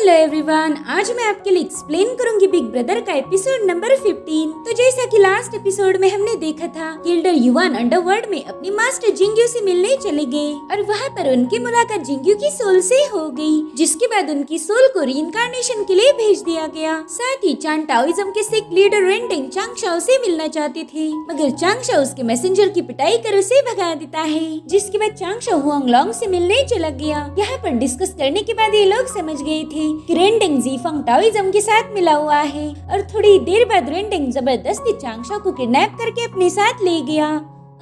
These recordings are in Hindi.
हेलो एवरीवन, आज मैं आपके लिए एक्सप्लेन करूंगी बिग ब्रदर का एपिसोड नंबर 15। तो जैसा कि लास्ट एपिसोड में हमने देखा था, गिल्डर युवान अंडरवर्ल्ड में अपनी मास्टर जिंग्यू से मिलने चले गए और वहाँ पर उनकी मुलाकात जिंग्यू की सोल से हो गई, जिसके बाद उनकी सोल को रीइंकार्नेशन के लिए भेज दिया गया। साथ ही चान टाओइज्म के सिख लीडर रेंडिंग चांगशाओ से मिलना चाहते थे, मगर चांगशाओ उसके मैसेंजर की पिटाई कर उसे भगा देता है, जिसके बाद चांगशाओ हुआंगलॉन्ग से मिलने चला गया। यहाँ पर डिस्कस करने के बाद ये लोग समझ गए थे कि रेंडिंग जीफंग टाओइज्म के साथ मिला हुआ है और थोड़ी देर बाद रेंडिंग जबरदस्ती चांगशाओ को किडनैप करके अपने साथ ले गया।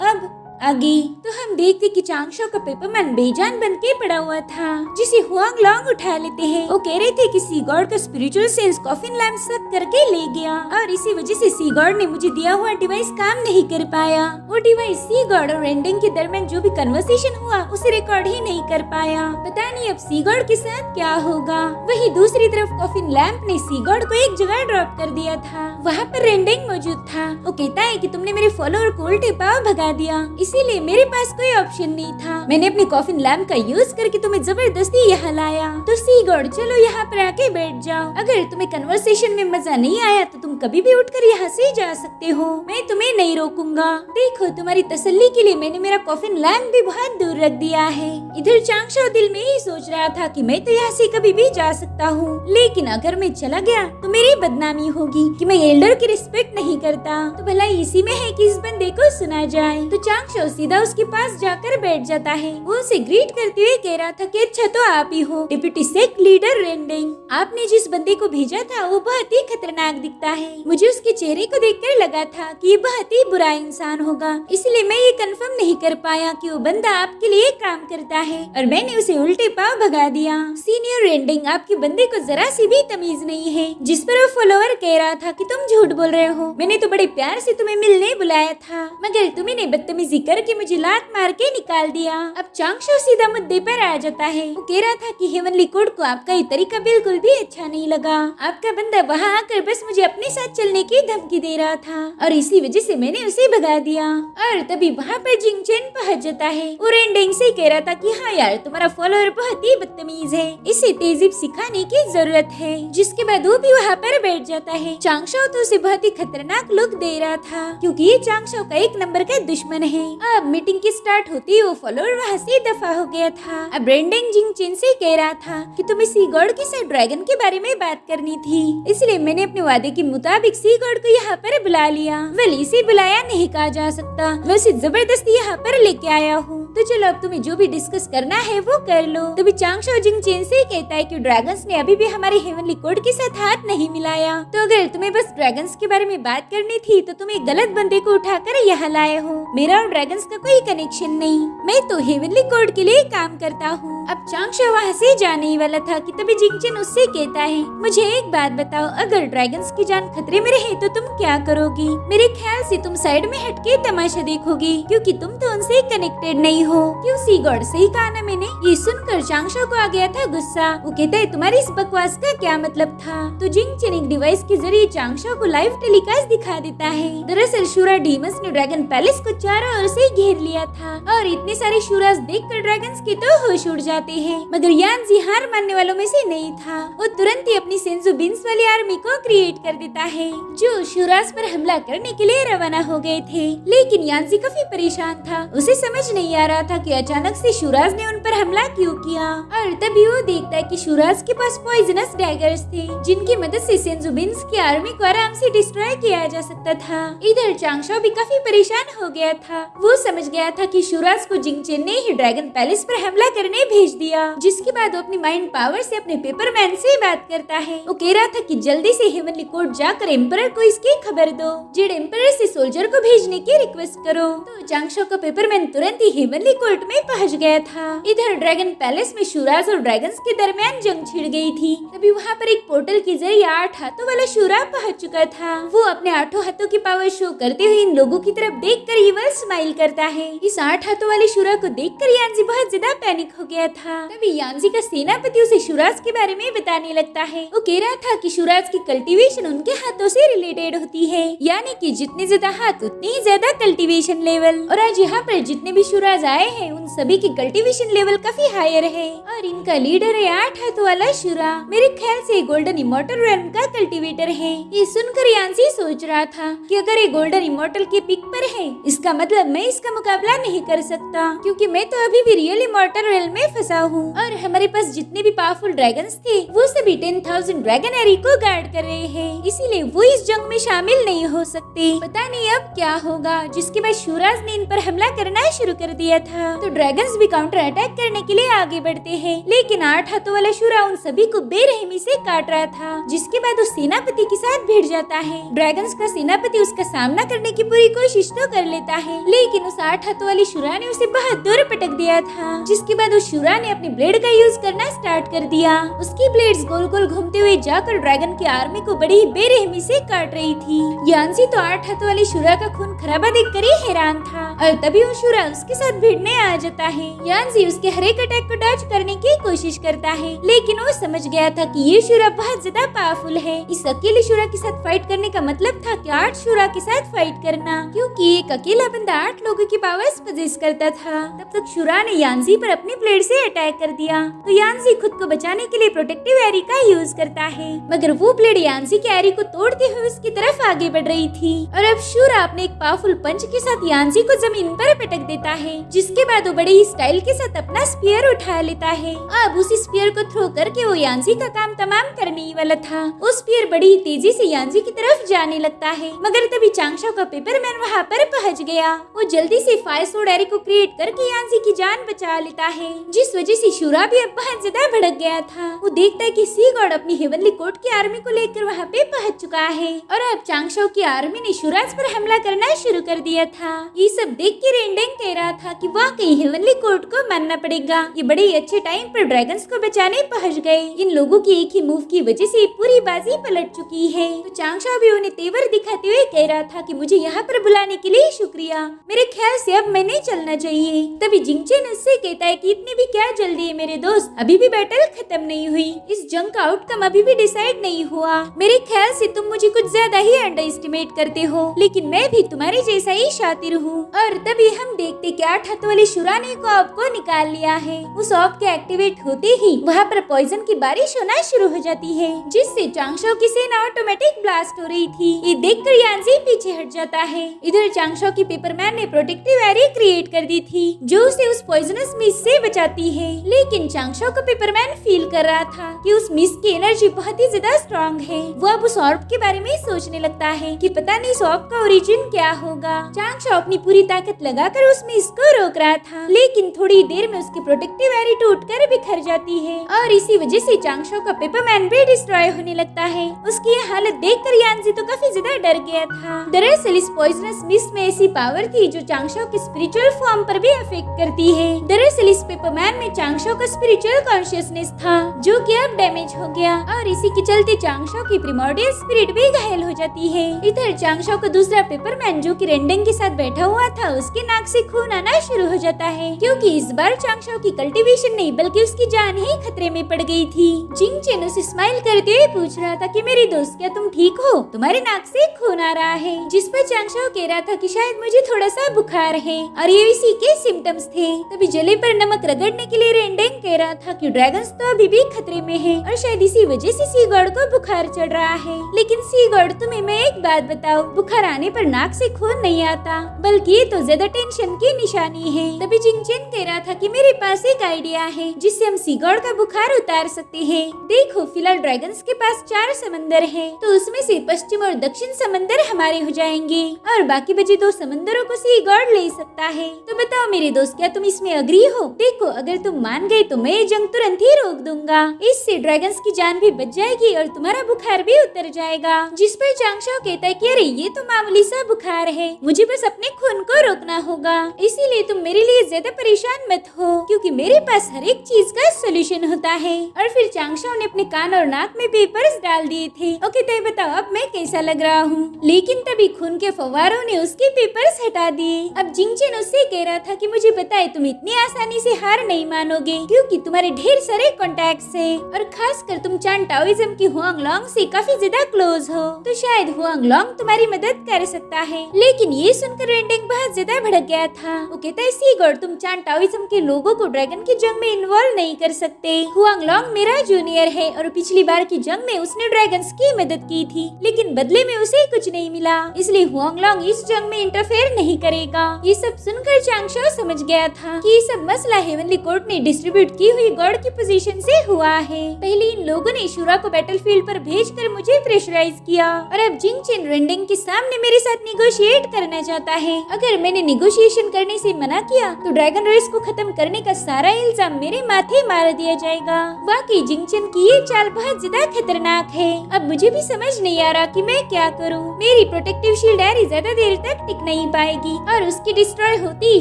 अब आगे तो हम देखते कि चांगशाओ का पेपरमैन बेजान बन के पड़ा हुआ था, जिसे हुआंगलॉन्ग उठा लेते हैं। वो कह रहे थे कि सी गॉड का स्पिरिचुअल सेंस कॉफिन लैंप सब करके ले गया और इसी वजह से सी गॉड ने मुझे दिया हुआ डिवाइस काम नहीं कर पाया। वो डिवाइस सी गॉड और रेंडिंग के दरमियान जो भी कन्वर्सेशन हुआ उसे रिकॉर्ड ही नहीं कर पाया। पता नहीं अब सी गॉड के साथ क्या होगा। वही दूसरी तरफ कॉफिन लैंप ने सी गॉड को एक जगह ड्रॉप कर दिया था, वहाँ पर रेंडिंग मौजूद था। वो कहता है कि तुमने मेरे फॉलोअर को उल्टे पाव भगा दिया, इसीलिए मेरे पास कोई ऑप्शन नहीं था। मैंने अपनी कॉफिन लैंप का यूज करके तुम्हें जबरदस्ती यहाँ लाया। तो सी गॉड चलो यहाँ पर आके बैठ जाओ। अगर तुम्हें कन्वर्सेशन में मजा नहीं आया तो तुम कभी भी उठकर यहाँ से जा सकते हो, मैं तुम्हें नहीं रोकूंगा। देखो तुम्हारी तसल्ली के लिए मैंने मेरा कॉफिन लैंप भी बहुत दूर रख दिया है। इधर चांगशाओ दिल में ही सोच रहा था कि मैं तो यहाँ से कभी भी जा सकता हूँ, लेकिन अगर मैं चला गया तो मेरी बदनामी होगी कि मैं एल्डर की रिस्पेक्ट नहीं करता। तो भला इसी में है कि इस बंदे को सुना जाए। तो चांगशाओ सीधा उसके पास जाकर बैठ जाता है। वो उसे ग्रीट करते हुए कह रहा था कि अच्छा तो आप ही हो डिप्टी सेक लीडर रेंडिंग। आपने जिस बंदे को भेजा था वो बहुत ही खतरनाक दिखता है। मुझे उसके चेहरे को देखकर लगा था कि ये बहुत ही बुरा इंसान होगा, इसलिए मैं ये कंफर्म नहीं कर पाया कि वो बंदा आपके लिए काम करता है और मैंने उसे उल्टे पाव भगा दिया। सीनियर रेंडिंग, आपके बंदे को जरा सी भी तमीज नहीं है। जिस पर वो फॉलोअर कह रहा था कि तुम झूठ बोल रहे हो, मैंने तो बड़े प्यार से तुम्हें मिलने बुलाया था, मगर तुम्हें बदतमीजी करके मुझे लात मार के निकाल दिया। अब चांगशाओ सीधा मुद्दे पर आ जाता है। वो कह रहा था कि हेवनली कोड को आपका ये तरीका बिल्कुल भी अच्छा नहीं लगा। आपका बंदा वहाँ आकर बस मुझे अपने साथ चलने की धमकी दे रहा था और इसी वजह से मैंने उसे भगा दिया। और तभी वहाँ पर जिंग चेन पहुँच जाता है। वो रेंडिंग से कह रहा था कि हाँ यार, तुम्हारा फॉलोअर बहुत ही बदतमीज है, इसे तेजीब सिखाने की जरूरत है। जिसके बाद वो भी वहाँ पर बैठ जाता है। चांगशाओ तो उसे बहुत ही खतरनाक लुक दे रहा था, क्योंकि ये चांगशाओ का एक नंबर का दुश्मन है। अब मीटिंग की स्टार्ट होती है, वो फॉलोअर वहाँ से दफा हो गया था। अब रेंडिंग जिंग चेन से कह रहा था कि तुम्हें सी गॉड के साथ ड्रैगन के बारे में बात करनी थी, इसलिए मैंने अपने वादे के मुताबिक सी गॉड को यहाँ पर बुला लिया। वेल, इसे बुलाया नहीं कहा जा सकता, मैं उसे जबरदस्ती यहाँ पर लेके आया हूँ। तो चलो अब तुम्हें जो भी डिस्कस करना है वो कर लो। तभी चांगशाओ जिंग चेन से कहता है कि ड्रैगन्स ने अभी भी हमारे हेवनली कोड के साथ हाथ नहीं मिलाया, तो अगर तुम्हें बस ड्रैगन्स के बारे में बात करनी थी तो तुम एक गलत बंदे को उठाकर यहाँ लाए हो। मेरा और ड्रैगन्स का कोई कनेक्शन नहीं, मैं तो हेवनली कोड के लिए काम करता हूँ। अब चांगशाओ वहाँ से जाने ही वाला था कि तभी जिंग चेन उससे कहता है, मुझे एक बात बताओ, अगर ड्रैगन्स की जान खतरे में रहे तो तुम क्या करोगी? मेरे ख्याल से तुम साइड में हटके तमाशा देखोगी, क्योंकि तुम तो उनसे कनेक्टेड नहीं हो। क्यों सी गॉड, सही कहा ना मैंने? ये सुनकर चांगशाओ को आ गया था गुस्सा। वो कहता है तुम्हारी इस बकवास का क्या मतलब था? तो जिंग चेन एक डिवाइस के जरिए चांगशाओ को लाइव टेलीकास्ट दिखा देता है। दरअसल शूरा डीमंस ने ड्रैगन पैलेस को चारों ओर से घेर लिया था और इतने सारे शूरास देखकर ड्रैगन्स के तो होश उड़ जाते हैं, मगर यानजी हार मानने वालों में से नहीं था। वो तुरंत ही अपनी सेंजू बिन्स वाली आर्मी को क्रिएट कर देता है, जो शूरास पर हमला करने के लिए रवाना हो गए थे। लेकिन यानजी काफी परेशान था, उसे समझ नहीं आ रहा था कि अचानक से शूरास ने उन पर हमला क्यों किया। और तभी वो देखता है कि शूरास के पास पॉइजनस डैगर्स थे, जिनकी मदद से सेंजू बिन्स की आर्मी को आराम से डिस्ट्रॉय किया जा सकता था। इधर चांगशाओ भी काफी परेशान हो गया था। वो समझ गया था कि शूरास को जिंग चेन ने ही ड्रैगन पैलेस पर हमला करने भेज दिया। जिसके बाद वो अपनी माइंड पावर से अपने पेपरमैन से बात करता है। वो कह रहा था कि जल्दी से हेवनली कोर्ट जाकर एम्परर को इसकी खबर दो, जेड एम्परर से सोल्जर को भेजने की रिक्वेस्ट करो। तो चांगशाओ का पेपरमैन तुरंत ही हेवनली कोर्ट में पहुंच गया था। इधर ड्रैगन पैलेस में शूरास और ड्रैगन्स के दरमियान जंग छिड़ गई थी। तभी वहाँ पर एक पोर्टल के जरिए 8 हाथों वाला शूरा पहुँच चुका था। वो अपने 8 हाथों की पावर शो करते हुए इन लोगों की तरफ देखकर ईवल स्माइल करता है। इस 8 हाथों वाले शूरा को देखकर यानजी बहुत ज्यादा पैनिक हो गया था। तभी यानजी का सेनापति उसे शूरास के बारे में बताने लगता है। वो कह रहा था कि शूरास की कल्टीवेशन उनके हाथों से रिलेटेड होती है, यानी कि जितने ज्यादा हाथ उतनी ही ज्यादा कल्टीवेशन लेवल। और आज यहाँ पर जितने भी शूराज आए हैं उन सभी की कल्टीवेशन लेवल काफी हायर है और इनका लीडर है 8 हाथों वाला वाला शुरा मेरे ख्याल से गोल्डन इमॉर्टल रैम का कल्टीवेटर है। ये सुनकर यान्सी सोच रहा था कि अगर ये गोल्डन इमॉर्टल के पिक पर है, इसका मतलब मैं इसका मुकाबला नहीं कर सकता, क्योंकि मैं तो अभी भी रियल इमॉर्टल रेल में फंसा हूँ और हमारे पास जितने भी पावरफुल ड्रैगन्स थे वो सभी 10,000 ड्रैगन एरी को गार्ड कर रहे हैं, इसीलिए वो इस जंग में शामिल नहीं हो सकते। पता नहीं अब क्या होगा। जिसके बाद शुराज ने इन पर हमला करना शुरू कर दिया था तो ड्रैगन्स भी काउंटर अटैक करने के लिए आगे बढ़ते हैं, लेकिन 8 हाथों वाला शुरा उन सभी को बेरहमी से काट रहा था। जिसके बाद उस सेनापति के साथ भिड़ जाता है। ड्रैगन्स का सेनापति उसका सामना करने की पूरी कोशिश तो कर लेता है, लेकिन उस 8 हाथों वाली शुरा ने उसे बहुत दूर पटक दिया था। जिसके बाद उस शुरा ने अपनी ब्लेड का यूज करना स्टार्ट कर दिया। उसकी ब्लेड्स गोल गोल घूमते हुए जाकर ड्रैगन की आर्मी को बड़ी ही बेरहमी से काट रही थी। यान्सी तो 8 हाथों वाली शुरा का खून खराबा देखकर ही हैरान था और तभी वो शुरा उसके साथ भिड़ने आ जाता है। यान्सी उसके हर एक अटैक को डॉज करने की कोशिश करता है, लेकिन वो समझ गया था कि ये शुरा बहुत ज्यादा पावरफुल है। इस अकेले शुरा के साथ फाइट करने का मतलब था कि 8 शुरा के साथ फाइट करना, क्योंकि एक अकेला बंदा 8 लोगों की पावर्स पजेस करता था। तब तक शुरा ने यान्सी पर अपनी ब्लेड से अटैक कर दिया तो यान्सी खुद को बचाने के लिए प्रोटेक्टिव एरी का यूज करता है, मगर वो ब्लेड यान्सी के एरी को तोड़ते हुए उसकी तरफ आगे बढ़ रही थी और अब शुरा अपने एक पावरफुल पंच के साथ यान्सी को जमीन पर पटक देता है। जिसके बाद वो बड़े ही स्टाइल के साथ अपना स्पीयर उठा लेता है। अब उस स्पीयर को थ्रो करके वो यान्सी का काम तमाम करने ही वाला था। वो स्पीयर बड़ी ही तेजी से यान्सी की तरफ जाने लगता है, मगर तभी चांगशो का पेपरमैन वहाँ पर पहुँच गया। वो जल्दी से फायर सोड एरी को क्रिएट करके यान्सी की जान बचा लेता है, जिस वजह से शुरा भी अब बहुत ज्यादा भड़क गया था। वो देखता है कि सी गॉड अपनी हेवनली कोर्ट की आर्मी को लेकर वहाँ पे पहुँच चुका है और अब चांगशो की आर्मी ने शुराज पर हमला करना शुरू कर दिया था। ये सब देख के रेंडेंग कह रहा था कि वाकई हेवनली कोर्ट को मानना पड़ेगा। ये बड़े ही अच्छे टाइम पर ड्रैगन्स को बचाने पहुँच गए। इन लोगों की एक ही मूव की वजह से पूरी बाजी पलट चुकी है। तो चांगशो भी उन्हें तेवर दिखाते हुए कह रहा था कि मुझे यहाँ पर बुलाने के लिए शुक्रिया, मेरे ख्याल से अब मैंने चलना चाहिए। तभी जिंगचेन उससे कहता है कि इतनी भी क्या जल्दी है मेरे दोस्त, अभी भी बैटल खत्म नहीं हुई, इस जंग का आउटकम अभी भी डिसाइड नहीं हुआ। मेरे ख्याल से तुम मुझे कुछ ज्यादा ही अंडर एस्टिमेट करते हो, लेकिन मैं भी तुम्हारे जैसा ही शातिर हूँ। और तभी हम देखते कि 8 हाथों वाली शुरा ने ऑफ को निकाल लिया है। उस ऑफ के एक्टिवेट होते ही वहाँ पर पॉइजन की बारिश होना शुरू हो जाती है, जिससे चांगशो की सेना ऑटोमेटिक ब्लास्ट हो रही थी। ये देखकर यान्सी पीछे हट जाता है। इधर चांगशो की पेपरमैन ने प्रोटेक्टिव एरी क्रिएट कर दी थी जो उसे उस पॉइजनस मिस से बचाती है, लेकिन चांगशो का पेपरमैन फील कर रहा था कि उस मिस की एनर्जी बहुत ही ज्यादा स्ट्रॉन्ग है। वो अब उस ऑर्ब के बारे में सोचने लगता है कि पता नहीं इस ऑर्ब का ओरिजिन क्या होगा। चांगशो अपनी पूरी ताकत लगाकर उस मिस को रोक रहा था, लेकिन थोड़ी देर में उसकी प्रोटेक्टिव एरी टूटकर बिखर जाती है और इसी वजह से चांगशो का पेपरमैन भी डिस्ट्रॉय होने लगता है। उसकी ये हालत देखकर यान्सी तो काफी ज्यादा डर गया था। दरअसल इस पॉइजनस मिस में ऐसी पावर थी जो चांगशो के स्पिरिचुअल फॉर्म पर भी अफेक्ट करती है। दरअसल इस पेपरमैन में चांगशो का स्पिरिचुअल कॉन्शियसनेस था जो कि अब डैमेज हो गया और इसी के चलते चांगशो की प्रिमोर्डियल स्पिरिट भी घायल हो जाती है। इधर चांगशो का दूसरा पेपरमैन जो कि रेंडेंग के साथ बैठा हुआ था, उसके नाक से खून आना शुरू हो जाता है, क्योंकि इस बार चांगशो की कल्टीवेशन नहीं बल्कि उसकी जान ही खतरे में पड़ गई थी। जिंगचेन उसे स्माइल करते हुए पूछ रहा था कि मेरी दोस्त क्या तुम ठीक हो, तुम्हारे नाक से खून आ रहा है। जिस पर चांगशो कह रहा था कि शायद मुझे थोड़ा सा बुखार है और ये इसी के सिम्टम्स थे। तभी जले पर नमक रगड़ने के लिए रेंडेंग कह रहा था कि ड्रैगन्स तो अभी भी खतरे में है और शायद इसी वजह से सी गॉड को बुखार चढ़ रहा है। लेकिन सी गॉड तुम्हें मैं एक बात बताऊं, बुखार आने पर नाक से खून नहीं आता, बल्कि ये तो ज्यादा टेंशन की निशानी है। तभी जिंगचेन कह रहा था कि मेरे पास एक आइडिया है जिससे हम सी गॉड का बुखार उतार सकते हैं। देखो फिलहाल ड्रैगन्स के पास 4 समंदर है, तो उसमें से पश्चिम और दक्षिण समंदर हमारे हो जाएंगे और बाकी बचे 2 समंदरों को सी गॉड ले सकता है। तो बताओ मेरे दोस्त क्या तुम इसमें अग्री हो? देखो अगर तुम मान गए तो मैं ये जंग तुरंत ही रोक दूंगा, इससे ड्रैगन्स की जान भी बच जाएगी और तुम्हारा बुखार भी उतर जाएगा। जिस पर चांगशो कहता है कि अरे ये तो मामूली सा बुखार है, मुझे बस अपने खून को रोकना होगा, इसीलिए तुम मेरे लिए ज्यादा परेशान मत हो क्योंकि मेरे पास हर एक चीज का सोल्यूशन होता है। और फिर चांगशो ने अपने कान और नाक में पेपर्स डाल दिए थे। ओके तो बताओ अब मैं कैसा लग रहा हूँ? लेकिन तभी खून के फव्वारों ने उसके पेपर्स हटा दिए। अब जिंगचेन उससे कह रहा था कि मुझे पता है तुम इतनी आसानी से हार नहीं मानोगे क्योंकि तुम्हारे ढेर सारे कॉन्टैक्ट्स हैं और खासकर तुम चान टाओइज्म की हुआंगलॉन्ग से काफी ज्यादा क्लोज हो, तो शायद हुआंगलॉन्ग तुम्हारी मदद कर सकता है। लेकिन ये सुनकर रेंडेंग बहुत ज्यादा भड़क गया था। वो कहता है सी गॉड तुम चान टाओइज्म के लोगों को ड्रैगन की जंग में इन्वॉल्व नहीं कर सकते। हुआंगलॉन्ग हुआंगलॉन्ग मेरा जूनियर है और पिछली बार की जंग में उसने ड्रैगन्स की मदद की थी, लेकिन बदले में उसे कुछ नहीं मिला, इसलिए हुआंगलॉन्ग इस जंग में इंटरफेयर नहीं करेगा। ये सब सुनकर चांगशो समझ गया था कि ये सब मसला हेवनली कोर्ट ने डिस्ट्रीब्यूट की हुई गॉड की पोजीशन से हुआ है। पहले इन लोगों ने शूरा को बैटलफील्ड पर भेजकर मुझे प्रेशराइज किया और अब जिंगचेन रेंडिंग के सामने मेरे साथ निगोशिएट करना चाहता है। अगर मैंने निगोशिएशन करने से मना किया तो ड्रैगन रेस को खत्म करने का सारा इल्जाम मेरे माथे मार दिया जाएगा। वाकई जिंगचेन की ये चाल बहुत ज्यादा खतरनाक है। अब मुझे भी समझ नहीं आ रहा कि मैं क्या करूं। मेरी प्रोटेक्टिव शील्ड एरी ज्यादा देर तक टिक नहीं पाएगी और उसकी डिस्ट्रॉय होती ही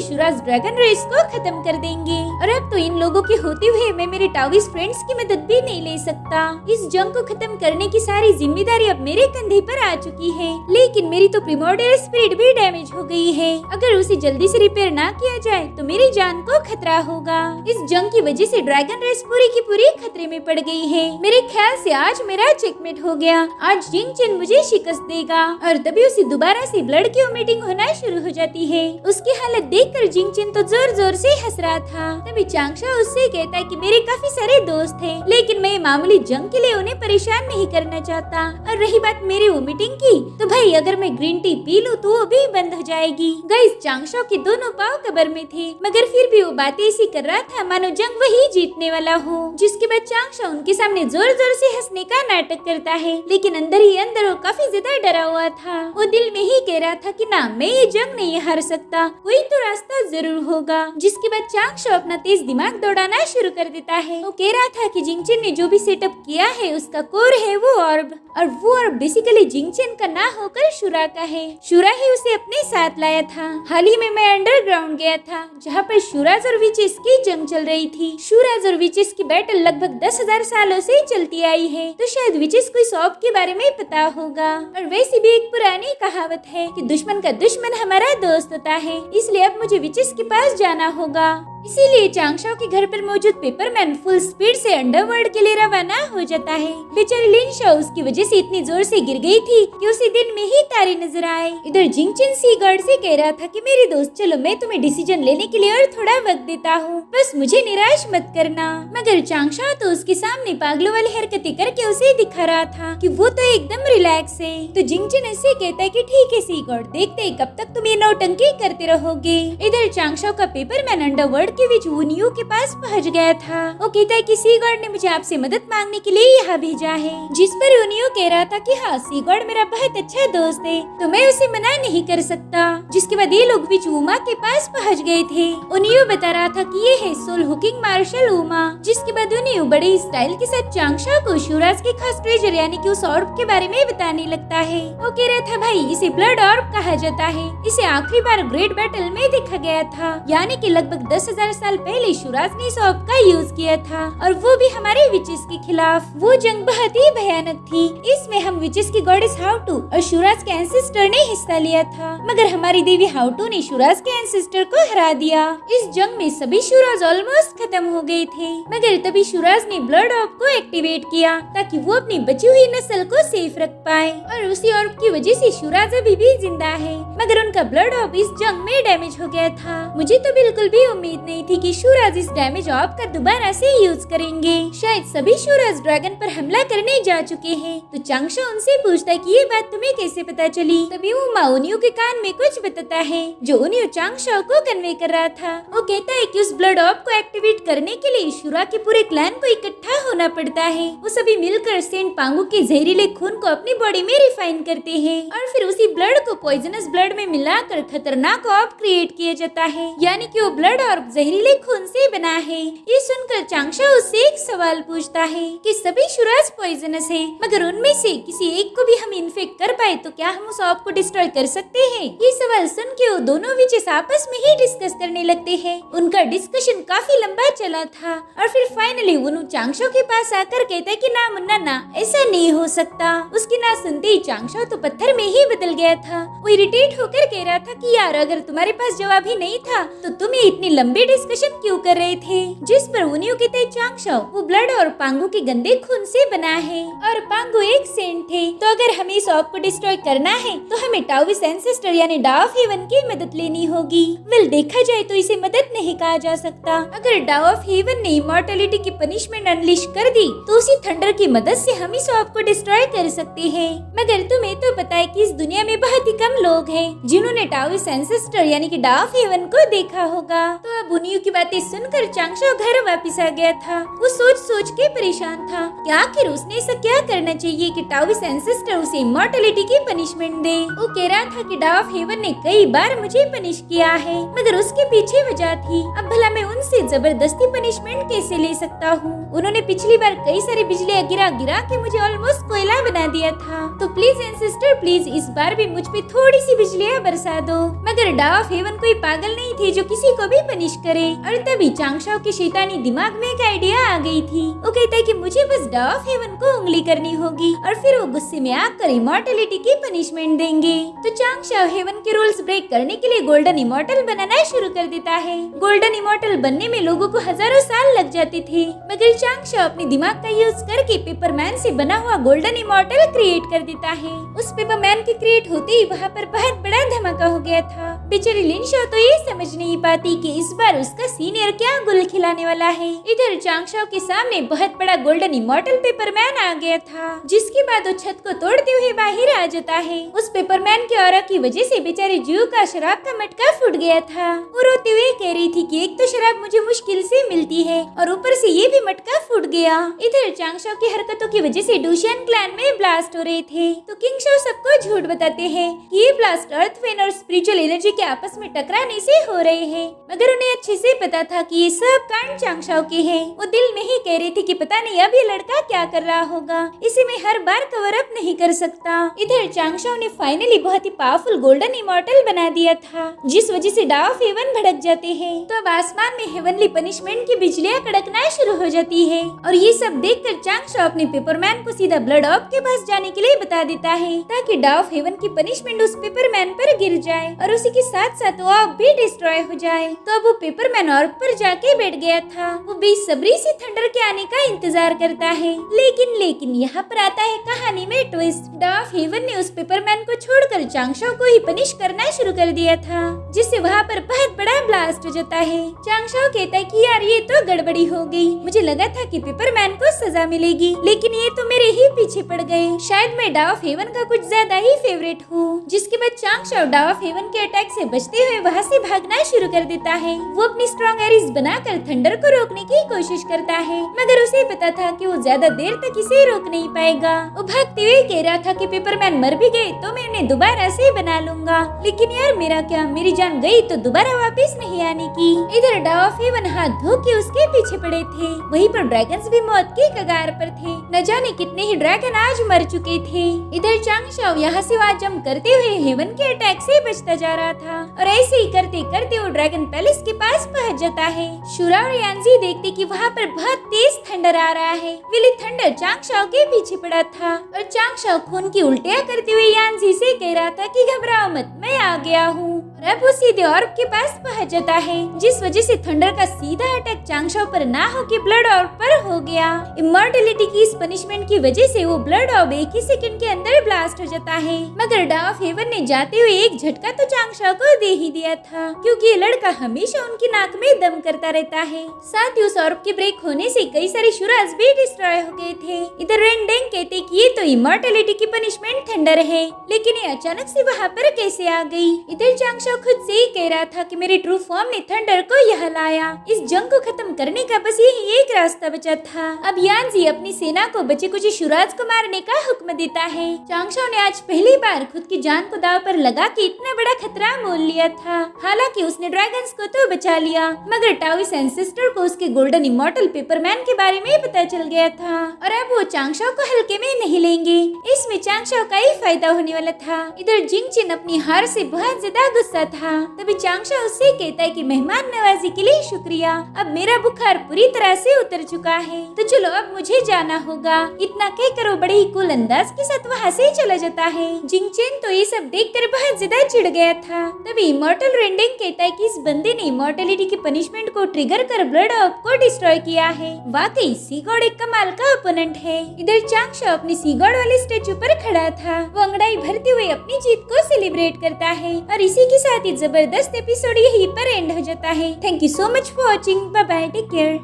शूराज ड्रैगन रेस को खत्म कर देंगे। और अब तो इन लोगों के होते हुए मैं मेरे टाविस फ्रेंड्स की मदद भी नहीं ले सकता। इस जंग को खत्म करने की सारी जिम्मेदारी अब मेरे कंधे पर आ चुकी है, लेकिन मेरी तो प्रिमोर्डियल स्पिरिट भी डैमेज हो गई है। अगर उसे जल्दी से रिपेयर ना किया जाए तो मेरी जान को खतरा होगा। इस जंग की वजह से ड्रैगन रेस पूरी की पूरी खतरे में पड़ गई है। मेरे ख्याल से आज मेरा चेकमेट हो गया। आज जिंगचेन मुझे शिकस्त देगा और तभी उसे दोबारा से ब्लड की वोमिटिंग होना शुरू हो जाती है। उसकी हालत देखकर जिंगचेन तो जोर जोर से हंस रहा था। तभी चांगशो उससे कहता है कि मेरे काफी सारे दोस्त हैं, लेकिन मैं मामूली जंग के लिए उन्हें परेशान नहीं करना चाहता। और रही बात मेरी वोमिटिंग की, तो भाई अगर मैं ग्रीन टी पी लूं तो वो भी बंद हो जाएगी। गाइस, चांगशो के दोनों पांव कब्र में थे, मगर फिर भी वो बातें ऐसी कर रहा था मानो जंग वही जीतने वाला हो। जिसके बाद चांगशो उनके सामने जोर जोर से हंसने का नाटक करता है, लेकिन अंदर ही अंदर वो काफी ज्यादा डरा हुआ था। वो दिल में ही कह रहा था कि ना, मैं ये जंग नहीं हार सकता, कोई तो रास्ता जरूर होगा। जिसके बाद चांगशो अपना तेज दिमाग दौड़ाना शुरू कर देता है। वो कह रहा था कि जिंगचेन ने जो भी सेटअप किया है उसका कोर है वो ऑर्ब, और वो ऑर्ब बेसिकली जिंगचेन का ना होकर शूरा का है। शूरा ही उसे अपने साथ लाया था। हाल ही में मैं अंडरग्राउंड गया था जहाँ पर शूराज और विचेस की जंग चल रही थी। शूराज और विचेस की बैटल लगभग 10,000 सालों से चलती आई है, तो शायद विचेस को इस ऑर्ब के बारे में पता होगा। और वैसे भी एक पुरानी कहावत है कि दुश्मन का दुश्मन हमारा दोस्त होता है, इसलिए अब मुझे विचेस के पास जाना होगा। इसीलिए चांगशो के घर पर मौजूद पेपरमैन फुल स्पीड से अंडरवर्ल्ड के लिए रवाना हो जाता है। बेचारी लिनशो उसकी वजह से इतनी जोर से गिर गई थी कि उसे दिन में ही तारे नजर आए। इधर जिंगचेन सी गार्ड से कह रहा था कि मेरे दोस्त, चलो मैं तुम्हें डिसीजन लेने के लिए और थोड़ा वक्त देता हूँ, बस मुझे निराश मत करना। मगर चांगशो तो उसके सामने पागलों वाली हरकतें करके उसे दिखा रहा था कि वो तो एकदम रिलैक्स है। तो जिंगचेन ऐसे कहता है कि ठीक है सी गार्ड, देखते हैं कब तक तुम ये नौटंकी करते रहोगे। इधर चांगशो का पेपरमैन अंडरवर्ल्ड के बीच उनियो के पास पहुंच गया था। वो कहता है कि सी गॉड ने मुझे आपसे मदद मांगने के लिए यहाँ भेजा है। जिस पर उनियो कह रहा था कि हाँ, सी गॉड मेरा बहुत अच्छा दोस्त है, तो मैं उसे मना नहीं कर सकता। जिसके बाद ये लोग बीच उमा के पास पहुंच गए थे। उनियो बता रहा था कि ये है सोल हुकिंग मार्शल उमा। जिसके बाद उनियो बड़े स्टाइल के साथ चांगशो को शूराज के खास ट्रेजर यानी कि उस ऑर्ब के बारे में बताने लगता है। वो कह रहा था भाई, इसे ब्लड ऑर्ब कहा जाता है। इसे आखिरी बार ग्रेट बैटल में देखा गया था, यानी कि लगभग 10,000 साल पहले शूराज ने इस ऑर्ब का यूज किया था, और वो भी हमारे विचेस के खिलाफ। वो जंग बहुत ही भयानक थी। इसमें हम विचेस की गॉडेस हाउटू और शूराज के एंसेस्टर ने हिस्सा लिया था, मगर हमारी देवी हाउटू ने शूराज के एंसेस्टर को हरा दिया। इस जंग में सभी शूराज ऑलमोस्ट खत्म हो गए थे, मगर तभी शूराज ने ब्लड ऑर्ब को एक्टिवेट किया ताकि वो अपनी बची हुई नस्ल को सेफ रख पाए। और उसी ऑर्ब की वजह से शूराज अभी भी जिंदा है, मगर उनका ब्लड ऑर्ब इस जंग में डैमेज हो गया था। मुझे तो बिल्कुल भी उम्मीद नहीं थी कि शूराज इस डैमेज ऑर्ब का दोबारा से यूज करेंगे। शायद सभी शूराज ड्रैगन पर हमला करने जा चुके हैं। तो चांगशो उनसे पूछता है कि ये बात तुम्हें कैसे पता चली। तभी वो उनियो के कान में कुछ बताता है जो उनियो चांगशो को कन्वे कर रहा था। वो कहता है कि उस ब्लड ऑर्ब को एक्टिवेट करने के लिए शूरा के पूरे क्लैन को इकट्ठा होना पड़ता है। वो सभी मिलकर सेंट पांगू के जहरीले खून को अपनी बॉडी में रिफाइन करते हैं और फिर उसी ब्लड को पॉइजनस ब्लड में मिलाकर खतरनाक ऑर्ब क्रिएट किया जाता है, यानी कि वो ब्लड ऑर्ब जहरीले खून से बना है। ये सुनकर चांगशो उससे एक सवाल पूछता है कि सभी शूराज पॉइजनस है, मगर उनमें से किसी एक को भी हम इन्फेक्ट कर पाए तो क्या हम उस ऑर्ब को डिस्ट्रॉय कर सकते हैं? ये सवाल सुन के वो दोनों विचेस आपस में ही डिस्कस करने लगते हैं। उनका डिस्कशन काफी लंबा चला था और फिर फाइनली उनु चांगशो के पास आकर कहता है कि ना मुन्ना ना, ऐसा नहीं हो सकता। उसकी ना सुनते ही चांगशो तो पत्थर में ही बदल गया था। वो इरिटेट होकर कह रहा था कि यार, अगर तुम्हारे पास जवाब ही नहीं था तो तुम ये इतनी लंबी डिस्कशन क्यों कर रहे थे, जिस पर उन्हीं कहते चांगशाओ वो ब्लड और पांगू के गंदे खून से बना है और पांगू एक सेंट थे। तो अगर हमें इस ऑफ को डिस्ट्रॉय करना है तो हमें टाओविस एंसेस्टर यानी डाओ ऑफ हेवन की मदद लेनी होगी। वेल देखा जाए तो इसे मदद नहीं कहा जा सकता। अगर डाओ ऑफ हेवन ने इमॉर्टलिटी की पनिशमेंट अनलिश कर दी तो उसी थंडर की मदद से हम इस ऑफ को डिस्ट्रॉय कर सकते हैं। मगर तुम्हें तो पता है कि इस दुनिया में बहुत ही कम लोग हैं जिन्होंने टाओविस एंसेस्टर यानी कि डाओ ऑफ हेवन को देखा होगा। तो अब उन्हीं की बातें सुनकर चांगशाओ घर वापस आ गया था। वो सोच सोच के परेशान था कि आखिर उसने ऐसा क्या करना चाहिए कि टाओविस एंसेस्टर उसे इमॉर्टलिटी की पनिशमेंट दे। वो कह रहा था कि डाओ ऑफ हेवन ने कई बार मुझे पनिश किया है, मगर उसके पीछे वजह थी। अब भला मैं उनसे जबरदस्ती पनिशमेंट कैसे ले सकता हूँ? उन्होंने पिछली बार कई सारी बिजलियाँ गिरा गिरा के मुझे ऑलमोस्ट कोयला बना दिया था। तो प्लीज एंसेस्टर प्लीज इस बार भी मुझ पे थोड़ी सी बिजलियाँ बरसा दो। मगर डाओ ऑफ हेवन कोई पागल नहीं थे जो किसी को भी पनिश करे। और तभी चांगशाओ के शैतानी दिमाग में एक आइडिया आ गई थी। वो कहता है कि मुझे बस डाओ ऑफ हेवन को उंगली करनी होगी और फिर वो गुस्से में आकर इमॉर्टलिटी की पनिशमेंट देंगे। तो चांगशाओ हेवन के रूल्स ब्रेक करने के लिए गोल्डन इमॉर्टल बनाना शुरू कर देता है। गोल्डन इमॉर्टल बनने में लोगों को हजारों साल लग जाते थे, मगर चांगशाओ अपने दिमाग का यूज करके पेपरमैन से बना हुआ गोल्डन इमॉर्टल क्रिएट कर देता है। उस पेपरमैन के क्रिएट होते ही वहाँ पर बहुत बड़ा धमाका हो गया था। बेचारी लिनशाओ तो ये समझ नहीं पाती कि इस बार उसका सीनियर क्या गुल खिलाने वाला है। इधर चांगशाओ के सामने बहुत बड़ा गोल्डन इमॉर्टल पेपरमैन आ गया था, जिसके बाद वो छत को तोड़ते हुए बाहर आ जाता है। उस पेपरमैन के ऑरा की वजह से बेचारे जू का शराब का मटका फूट गया था। वो रोते हुए कह रही थी कि एक तो शराब मुझे मुश्किल से मिलती है और ऊपर से ये भी मटका फूट गया। इधर चांगशाओ की हरकतों की वजह से डूशियन क्लैन में ब्लास्ट हो रहे थे। तो किंगशाओ सबको झूठ बताते हैं कि ये ब्लास्ट अर्थ वेन और स्पिरिचुअल एनर्जी के आपस में टकराने से हो रहे हैं, मगर उन्हें अच्छे से पता था कि ये सब कांड चांगशाओ के हैं। वो दिल में ही कह रही थी कि पता नहीं अब ये लड़का क्या कर रहा होगा, इसे मैं हर बार कवर अप नहीं कर सकता। इधर चांगशाओ ने फाइनली बहुत ही पावरफुल गोल्डन इमॉर्टल बना दिया था, जिस वजह से डाओ ऑफ हेवन भड़क जाते हैं। तो अब आसमान में हेवनली पनिशमेंट की बिजलियां कड़कना शुरू हो जाती है और ये सब देखकर चांगशाओ अपने पेपरमैन को सीधा ब्लड ऑफ के पास जाने के लिए बता देता है, ताकि डाओ ऑफ हेवन की पनिशमेंट उस पेपरमैन पर गिर जाए और उसी के साथ साथ वो ऑफ भी डिस्ट्रॉय हो जाए। तो अब वो पेपरमैन ऑर्ब पर जाके बैठ गया था। वो बेसब्री से थंडर के आने का इंतजार करता है, लेकिन यहाँ पर आता है कहानी में ट्विस्ट। डाओ ऑफ हेवन ने उस पेपरमैन को छोड़कर चांगशाओ को ही पनिश करना शुरू कर दिया था, जिससे वहाँ पर बहुत बड़ा ब्लास्ट हो जाता है। चांगशाओ कहता है कि यार ये तो गड़बड़ी हो गई, मुझे लगा था कि पेपरमैन को सजा मिलेगी, लेकिन ये तो मेरे ही पीछे पड़ गए। शायद मैं डाओ ऑफ हेवन का कुछ ज्यादा ही फेवरेट हूँ। जिसके बाद चांगशाओ डाओ ऑफ हेवन के अटैक से बचते हुए वहाँ से भागना शुरू कर देता है। वो अपनी स्ट्रॉन्ग एरीज बनाकर थंडर को रोकने की कोशिश करता है, मगर उसे पता था कि वो ज्यादा देर तक इसे रोक नहीं पाएगा। वो भागते हुए कह रहा था कि पेपरमैन मर भी गए तो मैं उन्हें दोबारा से बना लूंगा, लेकिन यार मेरा क्या, मेरी जान गई तो दोबारा वापस नहीं आने की। इधर डाओ ऑफ हेवन हाथ धो के उसके पीछे पड़े थे। वहीं पर ड्रैगन्स भी मौत के कगार पर थे। न जाने कितने ही ड्रैगन आज मर चुके थे। इधर चांगशाओ यहाँ से वहाँ जंप करते हुए हेवन के अटैक से बचता जा रहा था और ऐसे ही करते करते वो ड्रैगन पैलेस के पास पहुँच जाता है। शुरा और यानजी देखते कि वहाँ पर बहुत तेज थंडर आ रहा है। विली थंडर चांगशाओ के पीछे पड़ा था और चांगशाओ खून की उल्टियाँ करते हुए यानजी से कह रहा था कि घबराओ मत, मैं आ गया हूँ। और अब वो सीधे ऑर्ब के पास पहुँच जाता है, जिस वजह से थंडर का सीधा अटैक चांगशाओ पर ना होके ब्लड ऑर्ब पर हो गया। इमॉर्टलिटी की इस पनिशमेंट की वजह से वो ब्लड ऑर्ब एक ही सेकंड के अंदर ब्लास्ट हो जाता है, मगर डाओ ऑफ हेवन ने जाते हुए एक झटका तो चांगशाओ को दे ही दिया था, क्योंकि ये लड़का हमेशा उनकी नाक में दम करता रहता है। साथ ही उस ऑर्ब के ब्रेक होने से कई सारे शुराज भी डिस्ट्रॉय हो गए थे। इधर रेनडेंग कहते कि ये तो इमॉर्टलिटी की पनिशमेंट थंडर है, लेकिन ये अचानक से वहाँ पर कैसे आ गई। इधर चांगशाओ खुद से ही कह रहा था कि मेरे ट्रू फॉर्म ने थंडर को यहाँ लाया। इस जंग को खत्म करने का बस यही एक रास्ता बचा था। अब यानजी अपनी सेना को बचे कुछ शुराज को मारने का हुक्म देता है। चांगशाओ ने आज पहली बार खुद की जान को दाव पर लगा के इतना बड़ा खतरा मोल लिया था। हालांकि उसने ड्रैगन्स को तो बचा लिया, मगर टाओविस एंसेस्टर को उसके गोल्डन इमॉर्टल पेपरमैन के बारे में पता चल गया था और अब वो चांगशाओ को हल्के में नहीं लेंगे। इसमें चांगशाओ का ही फायदा होने वाला था। इधर जिंगचिन अपनी हार से बहुत ज्यादा गुस्सा होता था। तभी चांगशा उससे कहता है कि मेहमान नवाजी के लिए शुक्रिया, अब मेरा बुखार पूरी तरह से उतर चुका है, तो चलो अब मुझे जाना होगा। इतना कहकर वो बड़े ही कूल अंदाज के साथ वहाँ से चला जाता है। जिंगचेन तो ये सब देखकर बहुत ज्यादा चिढ़ गया था। तभी इमॉर्टल रेंडिंग कहता है कि इस बंदे ने इमॉर्टलिटी की पनिशमेंट को ट्रिगर कर ब्लड ऑफ को डिस्ट्रॉय किया है। वाकई सी गॉड एक कमाल का ओपोनेंट है। इधर चांगशा अपनी सी गॉड वाले स्टेचू पर खड़ा था। वो अंगड़ाई भरते हुए अपनी जीत को सेलिब्रेट करता है और इसी के साथ ही जबरदस्त एपिसोड यहीं पर एंड हो जाता है। Thank you so much for watching. Bye bye, take care.